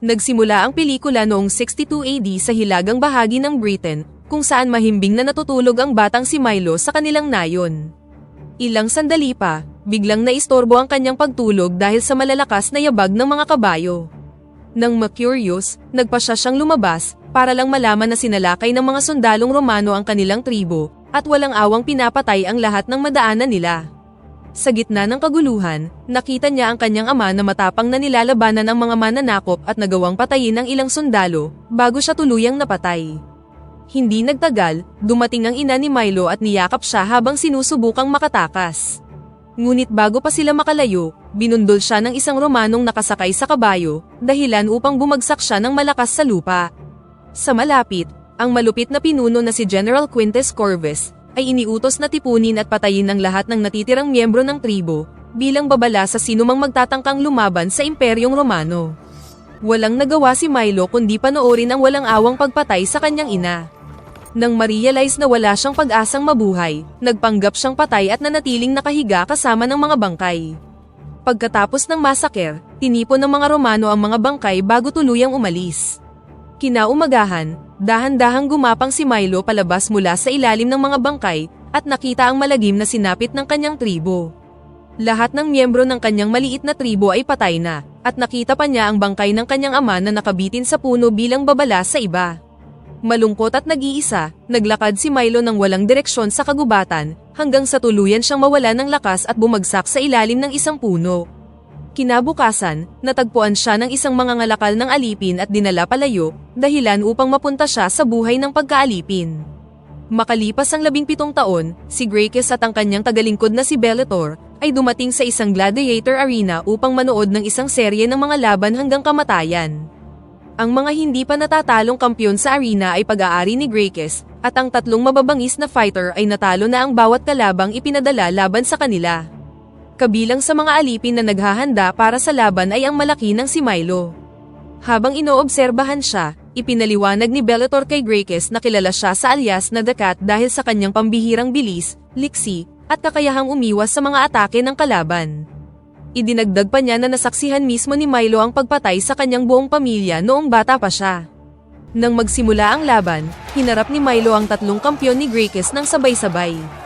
Nagsimula ang pelikula noong 62 AD sa hilagang bahagi ng Britain, kung saan mahimbing na natutulog ang batang si Milo sa kanilang nayon. Ilang sandali pa, biglang naistorbo ang kanyang pagtulog dahil sa malalakas na yabag ng mga kabayo. Nang ma-curious, nagpasya siyang lumabas, para lang malaman na sinalakay ng mga sundalong Romano ang kanilang tribo, at walang awang pinapatay ang lahat ng madaanan nila. Sa gitna ng kaguluhan, nakita niya ang kanyang ama na matapang na nilalabanan ang mga mananakop at nagawang patayin ang ilang sundalo, bago siya tuluyang napatay. Hindi nagtagal, dumating ang ina ni Milo at niyakap siya habang sinusubukang makatakas. Ngunit bago pa sila makalayo, binundol siya ng isang Romanong nakasakay sa kabayo, dahilan upang bumagsak siya ng malakas sa lupa. Sa malapit, ang malupit na pinuno na si General Quintus Corvus, ay iniutos na tipunin at patayin ang lahat ng natitirang miyembro ng tribo, bilang babala sa sinumang magtatangkang lumaban sa Imperyong Romano. Walang nagawa si Milo kundi panoorin ang walang awang pagpatay sa kanyang ina. Nang ma-realize na wala siyang pag-asang mabuhay, nagpanggap siyang patay at nanatiling nakahiga kasama ng mga bangkay. Pagkatapos ng massacre, tinipon ng mga Romano ang mga bangkay bago tuluyang umalis. Kinaumagahan, dahan-dahang gumapang si Milo palabas mula sa ilalim ng mga bangkay, at nakita ang malagim na sinapit ng kanyang tribo. Lahat ng miyembro ng kanyang maliit na tribo ay patay na, at nakita pa niya ang bangkay ng kanyang ama na nakabitin sa puno bilang babala sa iba. Malungkot at nag-iisa, naglakad si Milo ng walang direksyon sa kagubatan, hanggang sa tuluyan siyang mawala ng lakas at bumagsak sa ilalim ng isang puno. Kinabukasan, natagpuan siya ng isang mangangalakal ng alipin at dinala palayo, dahilan upang mapunta siya sa buhay ng pagkaalipin. Makalipas ang 17 taon, si Gracchus at ang kanyang tagalingkod na si Bellator, ay dumating sa isang gladiator arena upang manood ng isang serye ng mga laban hanggang kamatayan. Ang mga hindi pa natatalong kampyon sa arena ay pag-aari ni Gracchus, at ang tatlong mababangis na fighter ay natalo na ang bawat kalabang ipinadala laban sa kanila. Kabilang sa mga alipin na naghahanda para sa laban ay ang malaki ng si Milo. Habang inoobserbahan siya, ipinaliwanag ni Bellator kay Gracchus na kilala siya sa alias na The Cat dahil sa kanyang pambihirang bilis, liksi, at kakayahang umiwas sa mga atake ng kalaban. Idinagdag pa niya na nasaksihan mismo ni Milo ang pagpatay sa kanyang buong pamilya noong bata pa siya. Nang magsimula ang laban, hinarap ni Milo ang tatlong kampyon ni Gracchus ng sabay-sabay.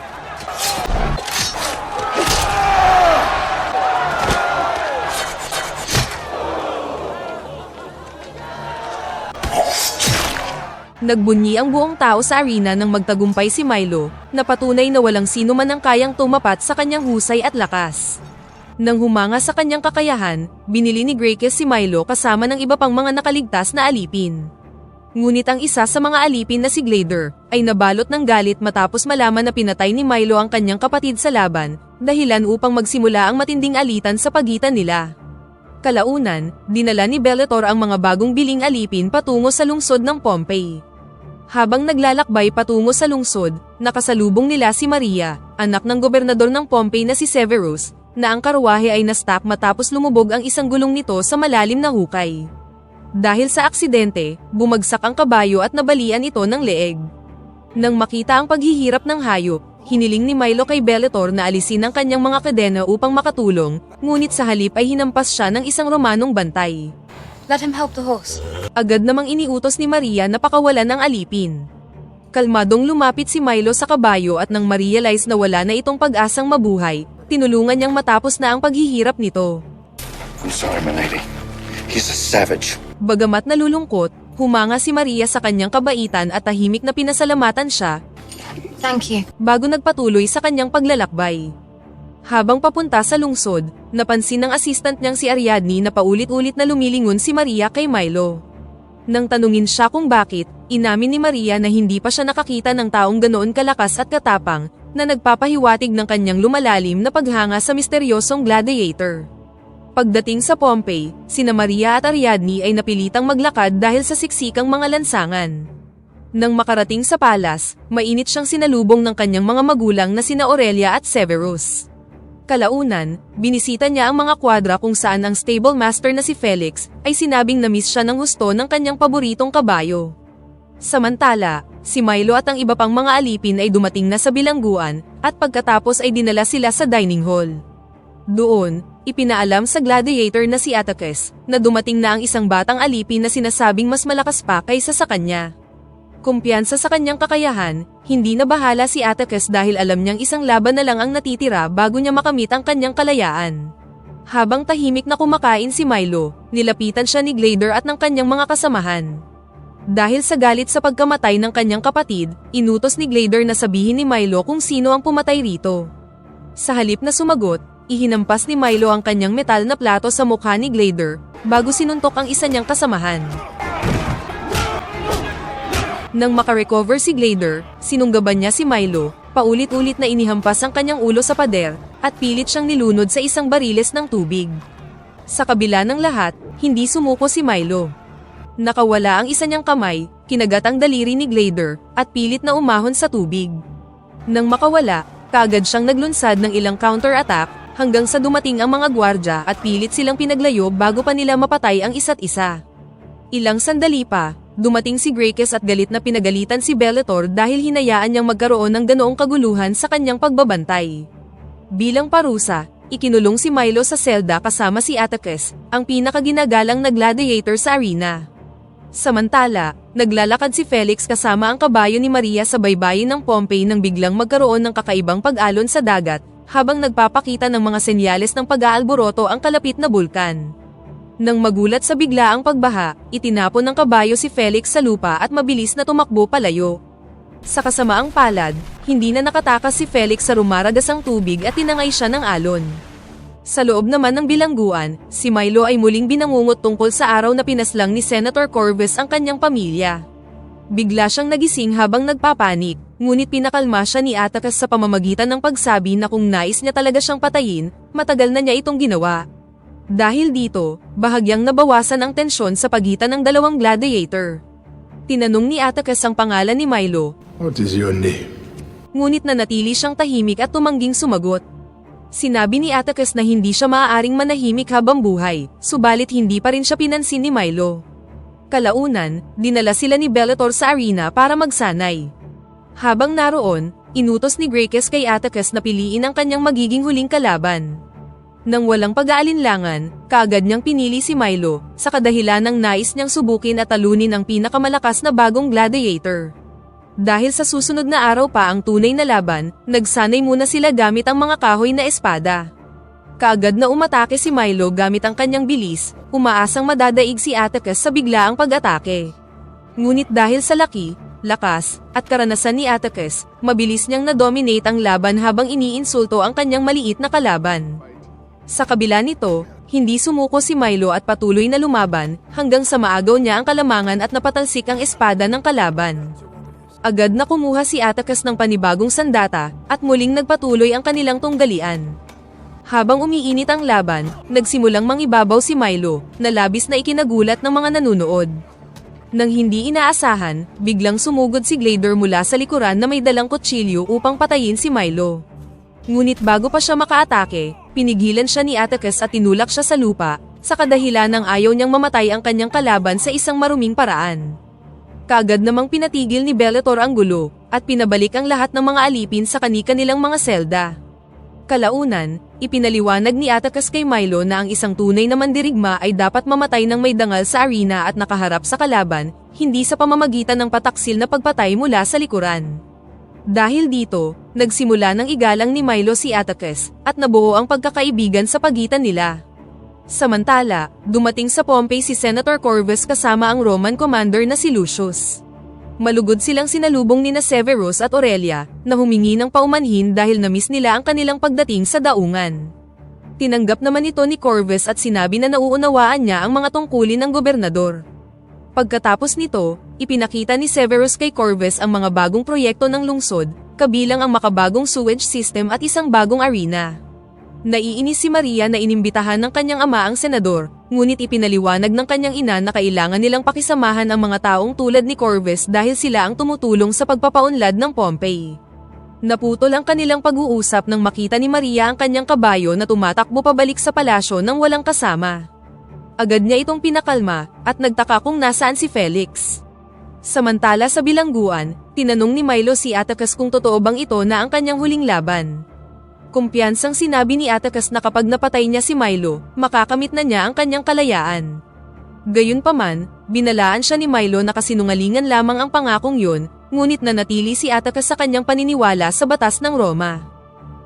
Nagbunyi ang buong tao sa arena nang magtagumpay si Milo, na patunay na walang sino man ang kayang tumapat sa kanyang husay at lakas. Nang humanga sa kanyang kakayahan, binili ni Gracchus si Milo kasama ng iba pang mga nakaligtas na alipin. Ngunit ang isa sa mga alipin na si Glader, ay nabalot ng galit matapos malaman na pinatay ni Milo ang kanyang kapatid sa laban, dahilan upang magsimula ang matinding alitan sa pagitan nila. Kalaunan, dinala ni Bellator ang mga bagong biling alipin patungo sa lungsod ng Pompey. Habang naglalakbay patungo sa lungsod, nakasalubong nila si Maria, anak ng gobernador ng Pompey na si Severus, na ang karwahe ay na-stop matapos lumubog ang isang gulong nito sa malalim na hukay. Dahil sa aksidente, bumagsak ang kabayo at nabalian ito ng leeg. Nang makita ang paghihirap ng hayop, hiniling ni Milo kay Bellator na alisin ang kanyang mga kadena upang makatulong, ngunit sa halip ay hinampas siya ng isang Romanong bantay. Let him help the horse. Agad namang iniutos ni Maria na pakawalan ang alipin. Kalmadong lumapit si Milo sa kabayo at nang ma-realize na wala na itong pag-asang mabuhay, tinulungan niyang matapos na ang paghihirap nito. I'm sorry, my lady. He's a savage. Bagamat nalulungkot, humanga si Maria sa kanyang kabaitan at tahimik na pinasalamatan siya, Thank you. bago nagpatuloy sa kanyang paglalakbay. Habang papunta sa lungsod, napansin ng assistant niyang si Ariadne na paulit-ulit na lumilingon si Maria kay Milo. Nang tanungin siya kung bakit, inamin ni Maria na hindi pa siya nakakita ng taong ganoon kalakas at katapang, na nagpapahiwatig ng kanyang lumalalim na paghanga sa misteryosong gladiator. Pagdating sa Pompey, sina Maria at Ariadne ay napilitang maglakad dahil sa siksikang mga lansangan. Nang makarating sa palas, mainit siyang sinalubong ng kanyang mga magulang na sina Aurelia at Severus. Kalaunan, binisita niya ang mga kwadra kung saan ang stable master na si Felix ay sinabing na-miss siya ng husto ng kanyang paboritong kabayo. Samantala, si Milo at ang iba pang mga alipin ay dumating na sa bilangguan, at pagkatapos ay dinala sila sa dining hall. Doon, ipinaalam sa gladiator na si Atticus na dumating na ang isang batang alipin na sinasabing mas malakas pa kaysa sa kanya. Kumpiyansa sa kanyang kakayahan, hindi na bahala si Atticus dahil alam niyang isang laban na lang ang natitira bago niya makamit ang kanyang kalayaan. Habang tahimik na kumakain si Milo, nilapitan siya ni Glader at ng kanyang mga kasamahan. Dahil sa galit sa pagkamatay ng kanyang kapatid, inutos ni Glader na sabihin ni Milo kung sino ang pumatay rito. Sa halip na sumagot, ihinampas ni Milo ang kanyang metal na plato sa mukha ni Glader, bago sinuntok ang isa niyang kasamahan. Nang makarecover si Glader, sinunggaban niya si Milo, paulit-ulit na inihampas ang kanyang ulo sa pader, at pilit siyang nilunod sa isang bariles ng tubig. Sa kabila ng lahat, hindi sumuko si Milo. Nakawala ang isa niyang kamay, kinagat ang daliri ni Glader, at pilit na umahon sa tubig. Nang makawala, kaagad siyang naglunsad ng ilang counter-attack, hanggang sa dumating ang mga gwardya at pilit silang pinaglayo bago pa nila mapatay ang isa't isa. Ilang sandali pa, dumating si Graces at galit na pinagalitan si Bellator dahil hinayaan niyang magkaroon ng ganoong kaguluhan sa kanyang pagbabantay. Bilang parusa, ikinulong si Milo sa selda kasama si Atticus, ang pinakaginagalang na gladiator sa arena. Samantala, naglalakad si Felix kasama ang kabayo ni Maria sa baybayin ng Pompey nang biglang magkaroon ng kakaibang pag-alon sa dagat, habang nagpapakita ng mga senyales ng pag-aalboroto ang kalapit na bulkan. Nang magulat sa biglaang pagbaha, itinapon ng kabayo si Felix sa lupa at mabilis na tumakbo palayo. Sa kasamaang palad, hindi na nakatakas si Felix sa rumaragasang tubig at tinangay siya ng alon. Sa loob naman ng bilangguan, si Milo ay muling binangungot tungkol sa araw na pinaslang ni Senator Corvus ang kanyang pamilya. Bigla siyang nagising habang nagpapanik, ngunit pinakalma siya ni Atticus sa pamamagitan ng pagsabi na kung nais niya talaga siyang patayin, matagal na niya itong ginawa. Dahil dito, bahagyang nabawasan ang tensyon sa pagitan ng dalawang gladiator. Tinanong ni Atticus ang pangalan ni Milo. What is your name? Ngunit nanatili siyang tahimik at tumangging sumagot. Sinabi ni Atticus na hindi siya maaaring manahimik habang buhay, subalit hindi pa rin siya pinansin ni Milo. Kalaunan, dinala sila ni Bellator sa arena para magsanay. Habang naroon, inutos ni Graces kay Atticus na piliin ang kanyang magiging huling kalaban. Nang walang pag-aalinlangan, kaagad niyang pinili si Milo, sa kadahilan ng nais niyang subukin at talunin ang pinakamalakas na bagong gladiator. Dahil sa susunod na araw pa ang tunay na laban, nagsanay muna sila gamit ang mga kahoy na espada. Kaagad na umatake si Milo gamit ang kanyang bilis, umaasang madadaig si Atticus sa biglaang pag-atake. Ngunit dahil sa laki, lakas, at karanasan ni Atticus, mabilis niyang na-dominate ang laban habang iniinsulto ang kanyang maliit na kalaban. Sa kabila nito, hindi sumuko si Milo at patuloy na lumaban, hanggang sa maagaw niya ang kalamangan at napatalsik ang espada ng kalaban. Agad na kumuha si Atticus ng panibagong sandata, at muling nagpatuloy ang kanilang tunggalian. Habang umiinit ang laban, nagsimulang mangibabaw si Milo, na labis na ikinagulat ng mga nanunood. Nang hindi inaasahan, biglang sumugod si Glader mula sa likuran na may dalang kutsilyo upang patayin si Milo. Ngunit bago pa siya makaatake, pinigilan siya ni Atticus at tinulak siya sa lupa, sa kadahilan ng ayaw niyang mamatay ang kanyang kalaban sa isang maruming paraan. Kaagad namang pinatigil ni Bellator ang gulo, at pinabalik ang lahat ng mga alipin sa kani-kanilang mga selda. Kalaunan, ipinaliwanag ni Atticus kay Milo na ang isang tunay na mandirigma ay dapat mamatay ng may dangal sa arena at nakaharap sa kalaban, hindi sa pamamagitan ng pataksil na pagpatay mula sa likuran. Dahil dito, nagsimula ng igalang ni Milo si Atticus, at nabuo ang pagkakaibigan sa pagitan nila. Samantala, dumating sa Pompey si Senator Corvus kasama ang Roman commander na si Lucius. Malugod silang sinalubong nina Severus at Aurelia, na humingi ng paumanhin dahil na-miss nila ang kanilang pagdating sa daungan. Tinanggap naman ito ni Corvus at sinabi na nauunawaan niya ang mga tungkulin ng gobernador. Pagkatapos nito, ipinakita ni Severus kay Corvus ang mga bagong proyekto ng lungsod, kabilang ang makabagong sewage system at isang bagong arena. Naiinis si Maria na inimbitahan ng kanyang ama ang senador, ngunit ipinaliwanag ng kanyang ina na kailangan nilang pakisamahan ang mga taong tulad ni Corvus dahil sila ang tumutulong sa pagpapaunlad ng Pompey. Naputol ang kanilang pag-uusap nang makita ni Maria ang kanyang kabayo na tumatakbo pabalik sa palasyo nang walang kasama. Agad niya itong pinakalma, at nagtaka kung nasaan si Felix. Samantala sa bilangguan, tinanong ni Milo si Atticus kung totoo bang ito na ang kanyang huling laban. Kumpiyansang sinabi ni Atticus na kapag napatay niya si Milo, makakamit na niya ang kanyang kalayaan. Gayunpaman, binalaan siya ni Milo na kasinungalingan lamang ang pangakong yun, ngunit nanatili si Atticus sa kanyang paniniwala sa batas ng Roma.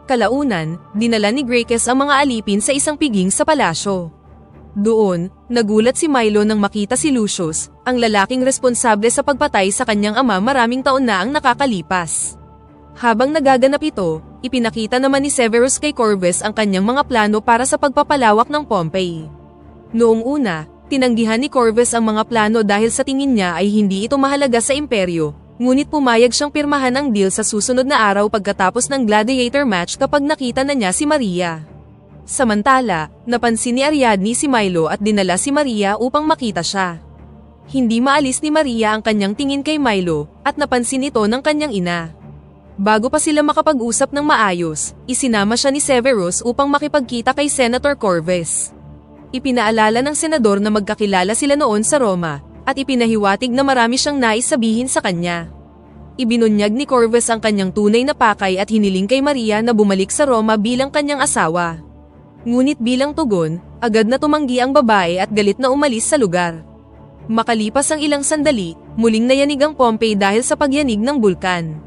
Kalaunan, dinala ni Gracchus ang mga alipin sa isang piging sa palasyo. Doon, nagulat si Milo nang makita si Lucius, ang lalaking responsable sa pagpatay sa kanyang ama maraming taon na ang nakakalipas. Habang nagaganap ito, ipinakita naman ni Severus kay Corvus ang kanyang mga plano para sa pagpapalawak ng Pompey. Noong una, tinanggihan ni Corvus ang mga plano dahil sa tingin niya ay hindi ito mahalaga sa imperyo, ngunit pumayag siyang pirmahan ang deal sa susunod na araw pagkatapos ng gladiator match kapag nakita na niya si Maria. Samantala, napansin ni Ariadne si Milo at dinala si Maria upang makita siya. Hindi maalis ni Maria ang kanyang tingin kay Milo, at napansin ito ng kanyang ina. Bago pa sila makapag-usap ng maayos, isinama siya ni Severus upang makipagkita kay Senator Corvus. Ipinaalala ng senador na magkakilala sila noon sa Roma, at ipinahiwatig na marami siyang nais sabihin sa kanya. Ibinunyag ni Corvus ang kanyang tunay na pakay at hiniling kay Maria na bumalik sa Roma bilang kanyang asawa. Ngunit bilang tugon, agad na tumanggi ang babae at galit na umalis sa lugar. Makalipas ang ilang sandali, muling nayanig ang Pompey dahil sa pagyanig ng bulkan.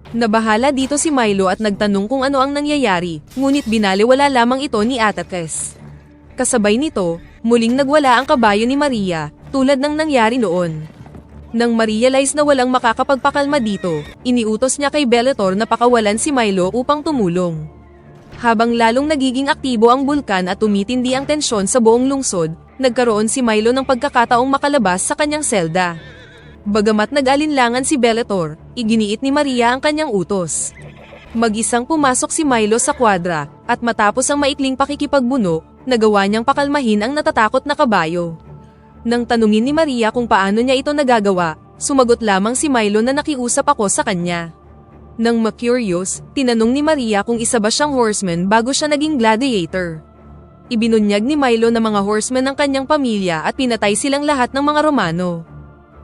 Nabahala dito si Milo at nagtanong kung ano ang nangyayari, ngunit binaliwala lamang ito ni Atticus. Kasabay nito, muling nagwala ang kabayo ni Maria, tulad ng nangyari noon. Nang ma-realize na walang makakapagpakalma dito, iniutos niya kay Bellator na pakawalan si Milo upang tumulong. Habang lalong nagiging aktibo ang bulkan at tumitindi ang tensyon sa buong lungsod, nagkaroon si Milo ng pagkakataong makalabas sa kanyang selda. Bagamat nag-alinlangan si Bellator, iginiit ni Maria ang kanyang utos. Mag-isang pumasok si Milo sa kwadra, at matapos ang maikling pakikipagbuno, nagawa niyang pakalmahin ang natatakot na kabayo. Nang tanungin ni Maria kung paano niya ito nagagawa, sumagot lamang si Milo na nakiusap ako sa kanya. Nang ma-curious, tinanong ni Maria kung isa ba siyang horseman bago siya naging gladiator. Ibinunyag ni Milo na mga horseman ng kanyang pamilya at pinatay silang lahat ng mga Romano.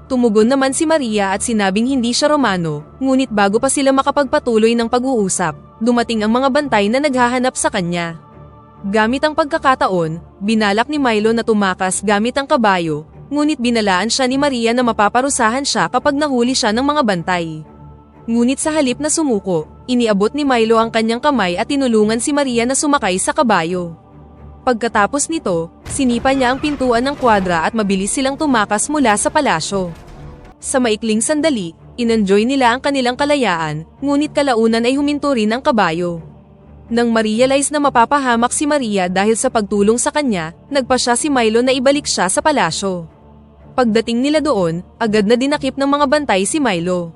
Tumugon naman si Maria at sinabing hindi siya Romano, ngunit bago pa sila makapagpatuloy ng pag-uusap, dumating ang mga bantay na naghahanap sa kanya. Gamit ang pagkakataon, binalak ni Milo na tumakas gamit ang kabayo, ngunit binalaan siya ni Maria na mapaparusahan siya kapag nahuli siya ng mga bantay. Ngunit sa halip na sumuko, iniabot ni Milo ang kanyang kamay at tinulungan si Maria na sumakay sa kabayo. Pagkatapos nito, sinipa niya ang pintuan ng kwadra at mabilis silang tumakas mula sa palasyo. Sa maikling sandali, inenjoy nila ang kanilang kalayaan, ngunit kalaunan ay huminto rin ang kabayo. Nang ma-realize na mapapahamak si Maria dahil sa pagtulong sa kanya, nagpa siya si Milo na ibalik siya sa palasyo. Pagdating nila doon, agad na dinakip ng mga bantay si Milo.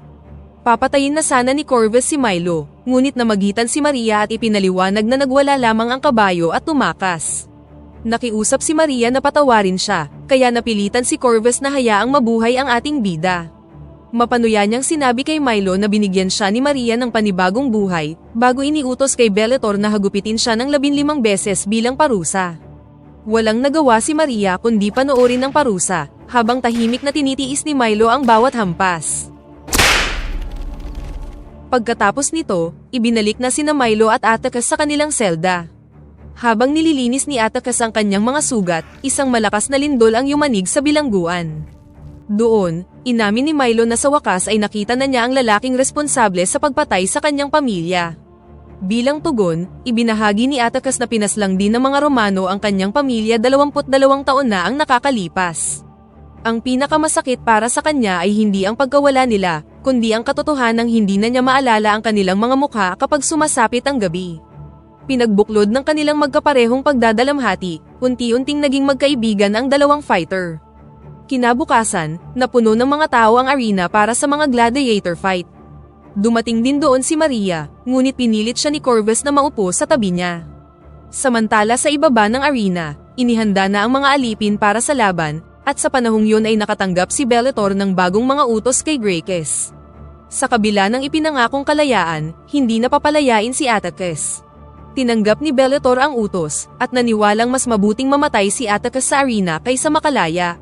Papatayin na sana ni Corvus si Milo, ngunit namagitan si Maria at ipinaliwanag na nagwala lamang ang kabayo at tumakas. Nakiusap si Maria na patawarin siya, kaya napilitan si Corvus na hayaang mabuhay ang ating bida. Mapanuya niyang sinabi kay Milo na binigyan siya ni Maria ng panibagong buhay, bago iniutos kay Bellator na hagupitin siya ng 15 beses bilang parusa. Walang nagawa si Maria kundi panoorin ang parusa, habang tahimik na tinitiis ni Milo ang bawat hampas. Pagkatapos nito, ibinalik na sina Milo at Atticus sa kanilang selda. Habang nililinis ni Atticus ang kanyang mga sugat, isang malakas na lindol ang yumanig sa bilangguan. Doon, inamin ni Milo na sa wakas ay nakita na niya ang lalaking responsable sa pagpatay sa kanyang pamilya. Bilang tugon, ibinahagi ni Atticus na pinaslang din ng mga Romano ang kanyang pamilya 22 taon na ang nakakalipas. Ang pinakamasakit para sa kanya ay hindi ang pagkawala nila, kundi ang katotohanang hindi na niya maalala ang kanilang mga mukha kapag sumasapit ang gabi. Pinagbuklod ng kanilang magkaparehong pagdadalamhati, unti-unting naging magkaibigan ang dalawang fighter. Kinabukasan, napuno ng mga tao ang arena para sa mga gladiator fight. Dumating din doon si Maria, ngunit pinilit siya ni Corvus na maupo sa tabi niya. Samantala sa ibaba ng arena, inihanda na ang mga alipin para sa laban, at sa panahong yun ay nakatanggap si Bellator ng bagong mga utos kay Gracchus. Sa kabila ng ipinangakong kalayaan, hindi napapalayain si Atticus. Tinanggap ni Bellator ang utos, at naniwalang mas mabuting mamatay si Atticus sa arena kaysa makalaya.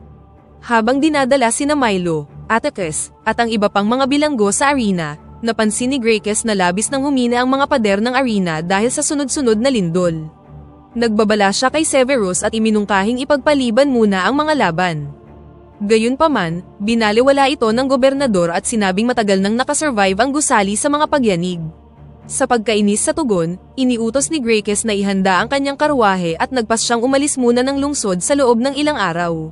Habang dinadala sina Milo, Atticus, at ang iba pang mga bilanggo sa arena, Napansin ni Graykes na labis nang humina ang mga pader ng arena dahil sa sunod-sunod na lindol. Nagbabala siya kay Severus at iminungkahing ipagpaliban muna ang mga laban. Gayunpaman, binaliwala ito ng gobernador at sinabing matagal nang nakasurvive ang gusali sa mga pagyanig. Sa pagkainis sa tugon, iniutos ni Graykes na ihanda ang kanyang karwahe at nagpas siyang umalis muna ng lungsod sa loob ng ilang araw.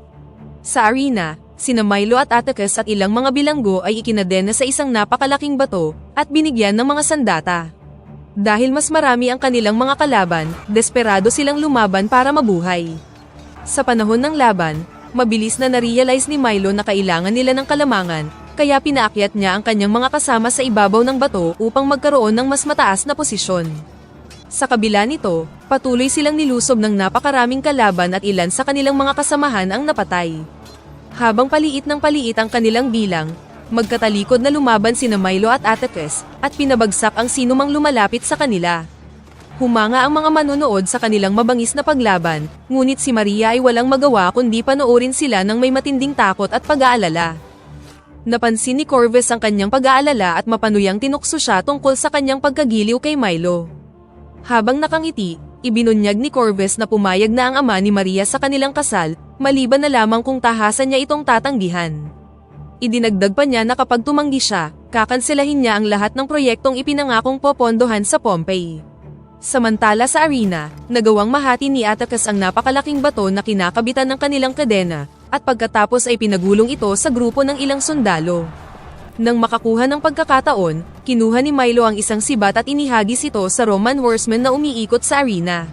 Sa arena, sina Milo at Atticus at ilang mga bilanggo ay ikinadena sa isang napakalaking bato at binigyan ng mga sandata. Dahil mas marami ang kanilang mga kalaban, desperado silang lumaban para mabuhay. Sa panahon ng laban, mabilis na na-realize ni Milo na kailangan nila ng kalamangan, kaya pinaakyat niya ang kanyang mga kasama sa ibabaw ng bato upang magkaroon ng mas mataas na posisyon. Sa kabila nito, patuloy silang nilusob ng napakaraming kalaban at ilan sa kanilang mga kasamahan ang napatay. Habang paliit ng paliit ang kanilang bilang, magkatalikod na lumaban sina Milo at Atticus, at pinabagsak ang sinumang lumalapit sa kanila. Humanga ang mga manonood sa kanilang mabangis na paglaban, ngunit si Maria ay walang magawa kundi panoorin sila ng may matinding takot at pag-aalala. Napansin ni Corvus ang kanyang pag-aalala at mapanuyang tinukso siya tungkol sa kanyang pagkagiliw kay Milo. Habang nakangiti, ibinunyag ni Corvus na pumayag na ang ama ni Maria sa kanilang kasal, maliban na lamang kung tahasan niya itong tatanggihan. Idinagdag pa niya na kapag tumanggi siya, kakanselahin niya ang lahat ng proyektong ipinangakong popondohan sa Pompeii. Samantala sa arena, nagawang mahati ni Atticus ang napakalaking bato na kinakabitan ng kanilang kadena, at pagkatapos ay pinagulong ito sa grupo ng ilang sundalo. Nang makakuha ng pagkakataon, kinuha ni Milo ang isang sibat at inihagis ito sa Roman horseman na umiikot sa arena.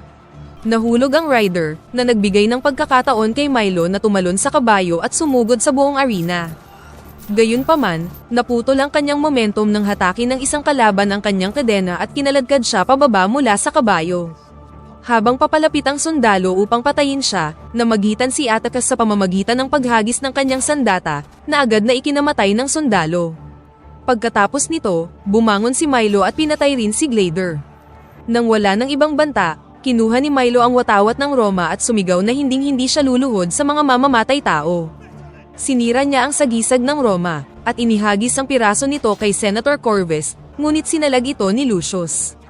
Nahulog ang rider, na nagbigay ng pagkakataon kay Milo na tumalon sa kabayo at sumugod sa buong arena. Gayunpaman, naputol ang kanyang momentum nang hatakin ng isang kalaban ang kanyang kadena at kinaladkad siya pababa mula sa kabayo. Habang papalapit ang sundalo upang patayin siya, namagitan si Atticus sa pamamagitan ng paghagis ng kanyang sandata, na agad na ikinamatay ng sundalo. Pagkatapos nito, bumangon si Milo at pinatay rin si Glader. Nang wala ng ibang banta, kinuha ni Milo ang watawat ng Roma at sumigaw na hinding-hindi siya luluhod sa mga mamamatay tao. Sinira niya ang sagisag ng Roma, at inihagis ang piraso nito kay Senator Corvus, ngunit sinalag ito ni Lucius.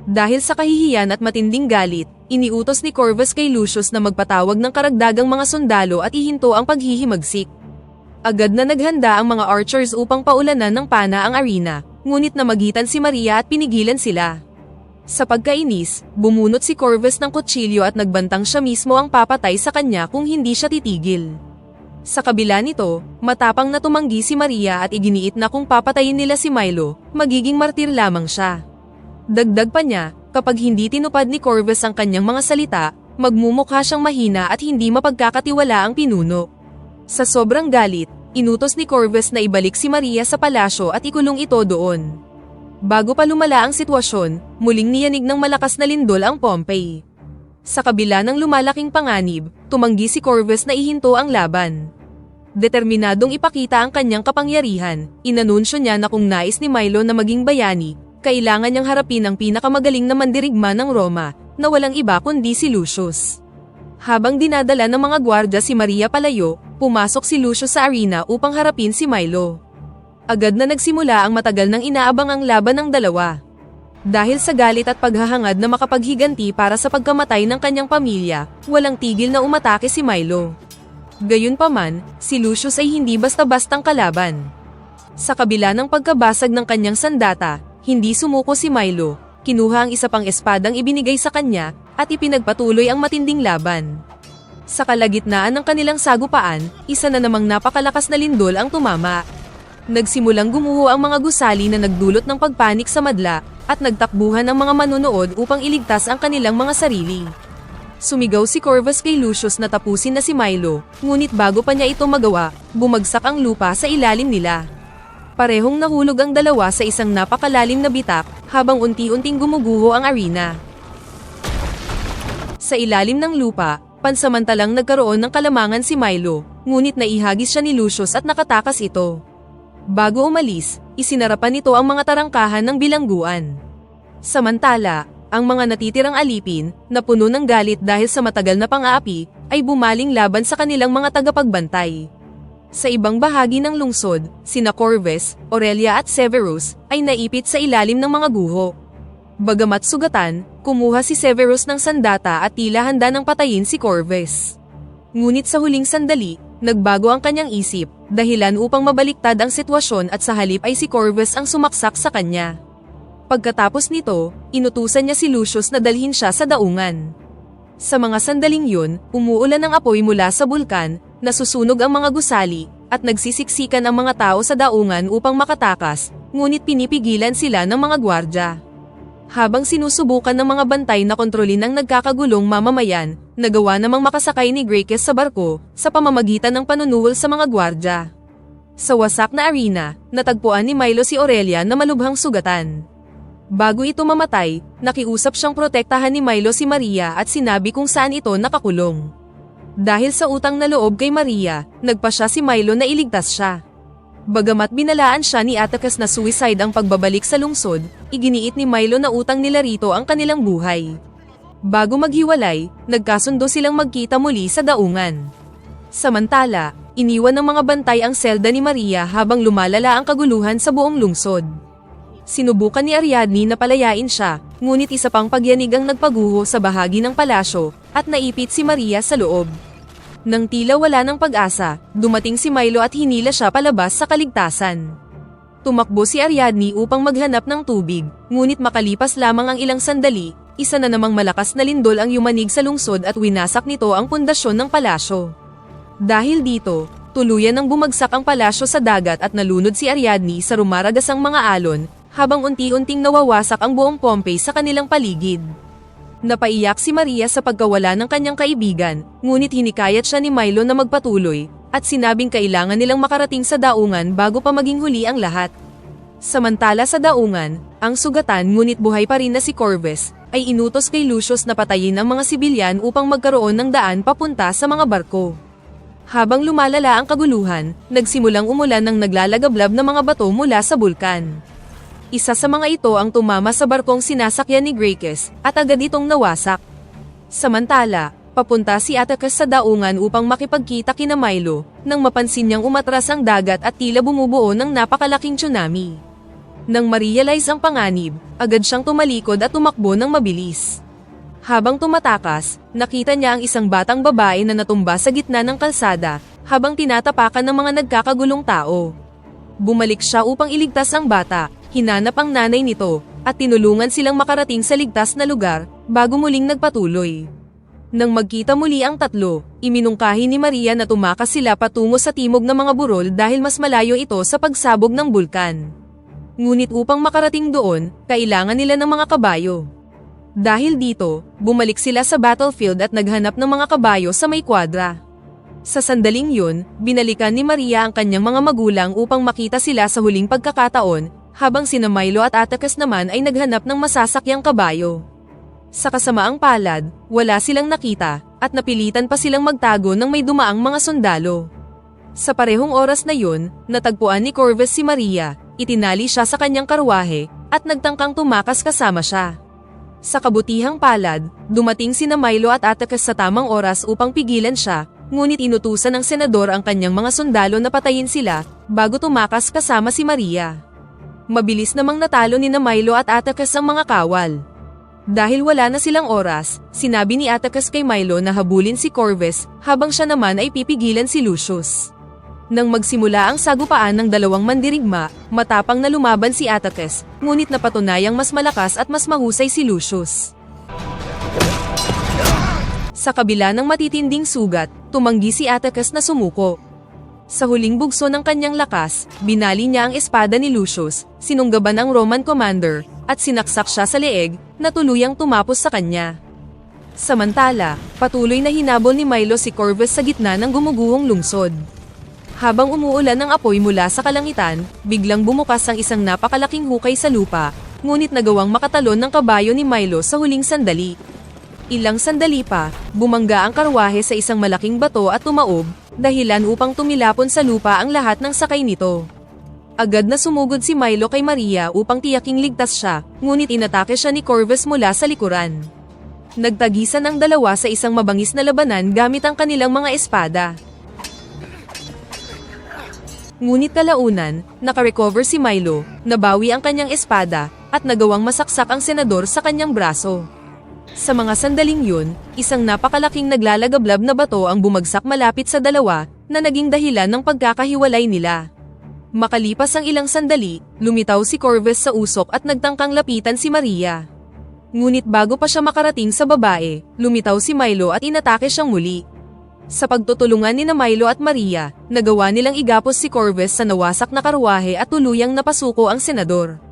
Dahil sa kahihiyan at matinding galit, iniutos ni Corvus kay Lucius na magpatawag ng karagdagang mga sundalo at ihinto ang paghihimagsik. Agad na naghanda ang mga archers upang paulanan ng pana ang arena, ngunit namagitan si Maria at pinigilan sila. Sa pagkainis, bumunot si Corvus ng kutsilyo at nagbantang siya mismo ang papatay sa kanya kung hindi siya titigil. Sa kabila nito, matapang na tumanggi si Maria at iginiit na kung papatayin nila si Milo, magiging martir lamang siya. Dagdag pa niya, kapag hindi tinupad ni Corvus ang kanyang mga salita, magmumukha siyang mahina at hindi mapagkakatiwala ang pinuno. Sa sobrang galit, inutos ni Corvus na ibalik si Maria sa palasyo at ikulong ito doon. Bago pa lumala ang sitwasyon, muling niyanig ng malakas na lindol ang Pompeii. Sa kabila ng lumalaking panganib, tumanggi si Corvus na ihinto ang laban. Determinadong ipakita ang kanyang kapangyarihan, inanunsyo niya na kung nais ni Milo na maging bayani, kailangan niyang harapin ang pinakamagaling na mandirigma ng Roma, na walang iba kundi si Lucius. Habang dinadala ng mga gwardya si Maria palayo, pumasok si Lucius sa arena upang harapin si Milo. Agad na nagsimula ang matagal nang inaabang ang laban ng dalawa. Dahil sa galit at paghahangad na makapaghiganti para sa pagkamatay ng kanyang pamilya, walang tigil na umatake si Milo. Gayunpaman, si Lucius ay hindi basta-bastang kalaban. Sa kabila ng pagkabasag ng kanyang sandata, hindi sumuko si Milo, kinuha ang isa pang espadang ibinigay sa kanya, at ipinagpatuloy ang matinding laban. Sa kalagitnaan ng kanilang sagupaan, isa na namang napakalakas na lindol ang tumama. Nagsimulang gumuho ang mga gusali na nagdulot ng pagpanik sa madla, at nagtakbuhan ang mga manunood upang iligtas ang kanilang mga sarili. Sumigaw si Corvus kay Lucius na tapusin na si Milo, ngunit bago pa niya ito magawa, bumagsak ang lupa sa ilalim nila. Parehong nahulog ang dalawa sa isang napakalalim na bitak, habang unti-unting gumuguho ang arena. Sa ilalim ng lupa, pansamantalang nagkaroon ng kalamangan si Milo, ngunit naihagis siya ni Lucius at nakatakas ito. Bago umalis, isinarapan nito ang mga tarangkahan ng bilangguan. Samantala, ang mga natitirang alipin, na puno ng galit dahil sa matagal na pang-aapi, ay bumaling laban sa kanilang mga tagapagbantay. Sa ibang bahagi ng lungsod, sina Corvus, Aurelia at Severus ay naipit sa ilalim ng mga guho. Bagamat sugatan, kumuha si Severus ng sandata at tila handa ng patayin si Corvus. Ngunit sa huling sandali, nagbago ang kanyang isip, dahilan upang mabaliktad ang sitwasyon at sa halip ay si Corvus ang sumaksak sa kanya. Pagkatapos nito, inutusan niya si Lucius na dalhin siya sa daungan. Sa mga sandaling yun, umuulan ng apoy mula sa bulkan, nasusunog ang mga gusali, at nagsisiksikan ang mga tao sa daungan upang makatakas, ngunit pinipigilan sila ng mga gwardya. Habang sinusubukan ng mga bantay na kontrolin ang nagkakagulong mamamayan, nagawa namang makasakay ni Gracchus sa barko, sa pamamagitan ng panunuwal sa mga gwardya. Sa wasak na arena, natagpuan ni Milo si Aurelia na malubhang sugatan. Bago ito mamatay, nakiusap siyang protektahan ni Milo si Maria at sinabi kung saan ito nakakulong. Dahil sa utang na loob kay Maria, nagpa siya si Milo na iligtas siya. Bagamat binalaan siya ni Atticus na suicide ang pagbabalik sa lungsod, iginiit ni Milo na utang nila rito ang kanilang buhay. Bago maghiwalay, nagkasundo silang magkita muli sa daungan. Samantala, iniwan ng mga bantay ang selda ni Maria habang lumalala ang kaguluhan sa buong lungsod. Sinubukan ni Ariadne na palayain siya, ngunit isa pang pagyanig ang nagpaguho sa bahagi ng palasyo, at naipit si Maria sa loob. Nang tila wala ng pag-asa, dumating si Milo at hinila siya palabas sa kaligtasan. Tumakbo si Ariadne upang maghanap ng tubig, ngunit makalipas lamang ang ilang sandali, isa na namang malakas na lindol ang yumanig sa lungsod at winasak nito ang pundasyon ng palasyo. Dahil dito, tuluyan nang bumagsak ang palasyo sa dagat at nalunod si Ariadne sa rumaragasang mga alon, habang unti-unting nawawasak ang buong Pompey sa kanilang paligid. Napaiyak si Maria sa pagkawala ng kanyang kaibigan, ngunit hinikayat siya ni Milo na magpatuloy, at sinabing kailangan nilang makarating sa daungan bago pa maging huli ang lahat. Samantala sa daungan, ang sugatan ngunit buhay pa rin na si Corvus, ay inutos kay Lucius na patayin ang mga sibilyan upang magkaroon ng daan papunta sa mga barko. Habang lumalala ang kaguluhan, nagsimulang umulan ng naglalagablab na mga bato mula sa bulkan. Isa sa mga ito ang tumama sa barkong sinasakyan ni Gracchus, at agad itong nawasak. Samantala, papunta si Atticus sa daungan upang makipagkita kina Milo, nang mapansin niyang umatras ang dagat at tila bumubuo ng napakalaking tsunami. Nang ma-realize ang panganib, agad siyang tumalikod at tumakbo ng mabilis. Habang tumatakas, nakita niya ang isang batang babae na natumba sa gitna ng kalsada, habang tinatapakan ng mga nagkakagulong tao. Bumalik siya upang iligtas ang bata, hinanap ang nanay nito, at tinulungan silang makarating sa ligtas na lugar, bago muling nagpatuloy. Nang magkita muli ang tatlo, iminungkahi ni Maria na tumakas sila patungo sa timog ng mga burol dahil mas malayo ito sa pagsabog ng bulkan. Ngunit upang makarating doon, kailangan nila ng mga kabayo. Dahil dito, bumalik sila sa battlefield at naghanap ng mga kabayo sa may kwadra. Sa sandaling yun, binalikan ni Maria ang kanyang mga magulang upang makita sila sa huling pagkakataon, habang sina Milo at Atticus naman ay naghanap ng masasakyang kabayo. Sa kasamaang palad, wala silang nakita, at napilitan pa silang magtago ng may dumaang mga sundalo. Sa parehong oras na yun, natagpuan ni Corvus si Maria, itinali siya sa kanyang karwahe, at nagtangkang tumakas kasama siya. Sa kabutihang palad, dumating sina Milo at Atticus sa tamang oras upang pigilan siya, ngunit inutusan ng senador ang kanyang mga sundalo na patayin sila, bago tumakas kasama si Maria. Mabilis namang natalo ni Milo at Atticus ang mga kawal. Dahil wala na silang oras, sinabi ni Atticus kay Milo na habulin si Corvus, habang siya naman ay pipigilan si Lucius. Nang magsimula ang sagupaan ng dalawang mandirigma, matapang na lumaban si Atticus, ngunit napatunayang mas malakas at mas mahusay si Lucius. Sa kabila ng matitinding sugat, tumanggi si Atticus na sumuko. Sa huling bugso ng kanyang lakas, binali niya ang espada ni Lucius, sinunggaban ang Roman commander, at sinaksak siya sa leeg, na tuluyang tumapos sa kanya. Samantala, patuloy na hinabol ni Milo si Corvus sa gitna ng gumuguhong lungsod. Habang umuulan ng apoy mula sa kalangitan, biglang bumukas ang isang napakalaking hukay sa lupa, ngunit nagawang makatalon ng kabayo ni Milo sa huling sandali. Ilang sandali pa, bumangga ang karwahe sa isang malaking bato at tumaob, dahilan upang tumilapon sa lupa ang lahat ng sakay nito. Agad na sumugod si Milo kay Maria upang tiyaking ligtas siya, ngunit inatake siya ni Corvus mula sa likuran. Nagtagisan ang dalawa sa isang mabangis na labanan gamit ang kanilang mga espada. Ngunit kalaunan, nakarecover si Milo, nabawi ang kanyang espada, at nagawang masaksak ang senador sa kanyang braso. Sa mga sandaling yun, isang napakalaking naglalagablab na bato ang bumagsak malapit sa dalawa, na naging dahilan ng pagkakahiwalay nila. Makalipas ang ilang sandali, lumitaw si Corvus sa usok at nagtangkang lapitan si Maria. Ngunit bago pa siya makarating sa babae, lumitaw si Milo at inatake siyang muli. Sa pagtutulungan ni Milo at Maria, nagawa nilang igapos si Corvus sa nawasak na karwahe at tuluyang napasuko ang senador.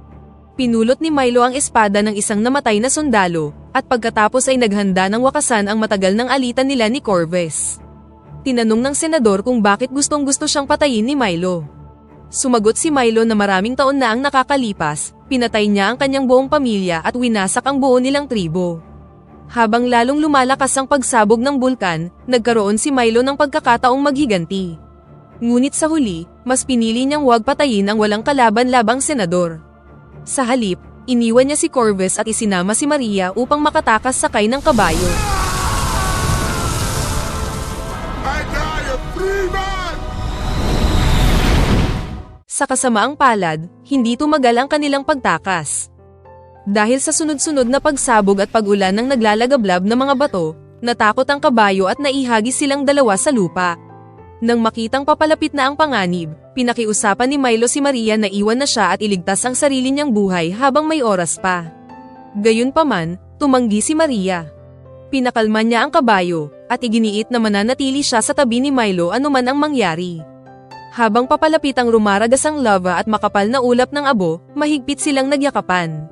Pinulot ni Milo ang espada ng isang namatay na sundalo, at pagkatapos ay naghanda ng wakasan ang matagal ng alitan nila ni Corvus. Tinanong ng senador kung bakit gustong-gusto siyang patayin ni Milo. Sumagot si Milo na maraming taon na ang nakakalipas, pinatay niya ang kanyang buong pamilya at winasak ang buo nilang tribo. Habang lalong lumalakas ang pagsabog ng bulkan, nagkaroon si Milo ng pagkakataong maghiganti. Ngunit sa huli, mas pinili niyang huwag patayin ang walang kalaban-labang senador. Sa halip, iniwan niya si Corvus at isinama si Maria upang makatakas sakay ng kabayo. I die a free man! Sa kasamaang palad, hindi tumagal ang kanilang pagtakas. Dahil sa sunod-sunod na pagsabog at pag-ulan ng naglalagablab na mga bato, natakot ang kabayo at naihagis silang dalawa sa lupa. Nang makitang papalapit na ang panganib, pinakiusapan ni Milo si Maria na iwan na siya at iligtas ang sarili niyang buhay habang may oras pa. Gayunpaman, tumanggi si Maria. Pinakalma niya ang kabayo, at iginiit na mananatili siya sa tabi ni Milo anuman ang mangyari. Habang papalapit ang rumaragasang lava at makapal na ulap ng abo, mahigpit silang nagyakapan.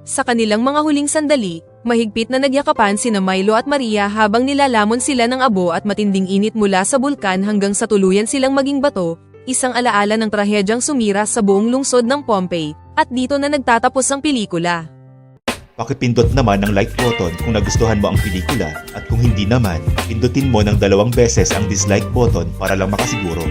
Sa kanilang mga huling sandali, mahigpit na nagyakapan sina Milo at Maria habang nilalamon sila ng abo at matinding init mula sa bulkan hanggang sa tuluyan silang maging bato, isang alaala ng trahedyang sumira sa buong lungsod ng Pompeii, at dito na nagtatapos ang pelikula. Pakipindot naman ang like button kung nagustuhan mo ang pelikula at kung hindi naman, pindutin mo ng 2 beses ang dislike button para lang makasiguro.